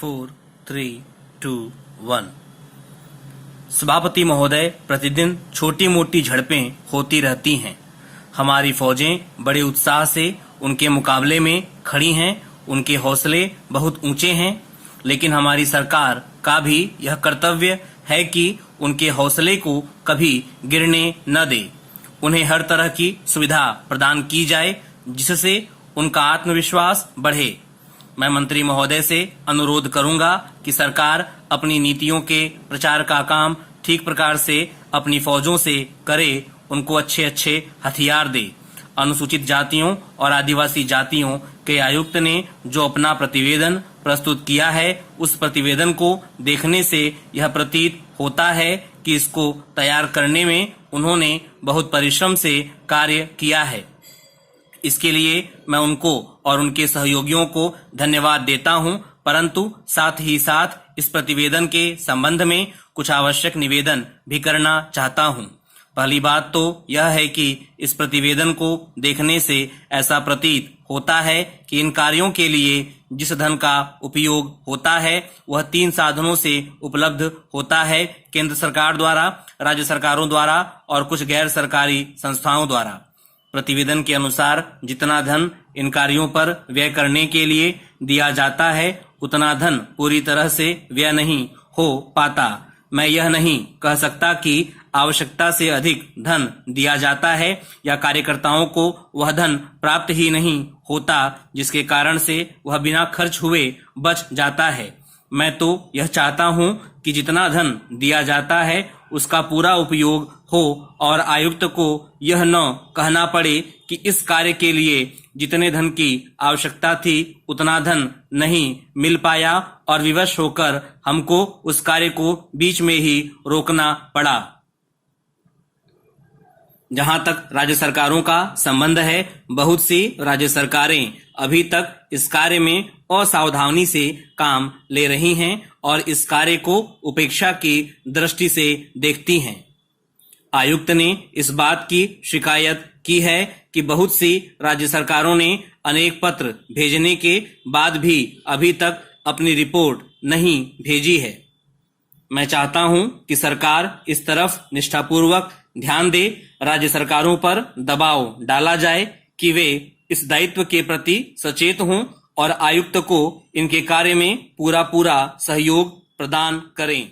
4, 3, 2, 1। सभापति महोदय, प्रतिदिन छोटी मोटी झड़पें होती रहती हैं। हमारी फौजें बड़े उत्साह से उनके मुकाबले में खड़ी हैं। उनके हौसले बहुत ऊंचे हैं, लेकिन हमारी सरकार का भी यह कर्तव्य है कि उनके हौसले को कभी गिरने न दे। उन्हें हर तरह की सुविधा प्रदान की जाए जिससे उनका आत्मविश्वास बढ़े। मैं मंत्री महोदय से अनुरोध करूंगा कि सरकार अपनी नीतियों के प्रचार का काम ठीक प्रकार से अपनी फौजों से करे, उनको अच्छे अच्छे हथियार दे। अनुसूचित जातियों और आदिवासी जातियों के आयुक्त ने जो अपना प्रतिवेदन प्रस्तुत किया है, उस प्रतिवेदन को देखने से यह प्रतीत होता है कि इसको तैयार करने में उन्होंने बहुत परिश्रम से कार्य किया है। इसके लिए मैं उनको और उनके सहयोगियों को धन्यवाद देता हूं, परंतु साथ ही साथ इस प्रतिवेदन के संबंध में कुछ आवश्यक निवेदन भी करना चाहता हूं। पहली बात तो यह है कि इस प्रतिवेदन को देखने से ऐसा प्रतीत होता है कि इन कार्यों के लिए जिस धन का उपयोग होता है वह 3 साधनों से उपलब्ध होता है: केंद्र सरकार द्वारा, राज्य सरकारों द्वारा और कुछ गैर सरकारी संस्थाओं द्वारा। प्रतिवेदन के अनुसार जितना धन इन कार्यों पर व्यय करने के लिए दिया जाता है, उतना धन पूरी तरह से व्यय नहीं हो पाता। मैं यह नहीं कह सकता कि आवश्यकता से अधिक धन दिया जाता है या कार्यकर्ताओं को वह धन प्राप्त ही नहीं होता, जिसके कारण से वह बिना खर्च हुए बच जाता है। मैं तो यह चाहता हूं कि जितना धन दिया जाता है उसका पूरा उपयोग हो और आयुक्त को यह न कहना पड़े कि इस कार्य के लिए जितने धन की आवश्यकता थी उतना धन नहीं मिल पाया और विवश होकर हमको उस कार्य को बीच में ही रोकना पड़ा। जहां तक राज्य सरकारों का संबंध है, बहुत सी राज्य सरकारें अभी तक इस कार्य में असावधानी से काम ले रही हैं और इस कार्य को उपेक्षा की दृष्टि से देखती हैं। आयुक्त ने इस बात की शिकायत की है कि बहुत सी राज्य सरकारों ने अनेक पत्र भेजने के बाद भी अभी तक अपनी रिपोर्ट नहीं भेजी है। मैं चाहता हूं कि सरकार इस तरफ निष्ठापूर्वक ध्यान दे। राज्य सरकारों पर दबाव डाला जाए कि वे इस दायित्व के प्रति सचेत हों और आयुक्त को इनके कार्य में पूरा सहयोग प्रदान करें।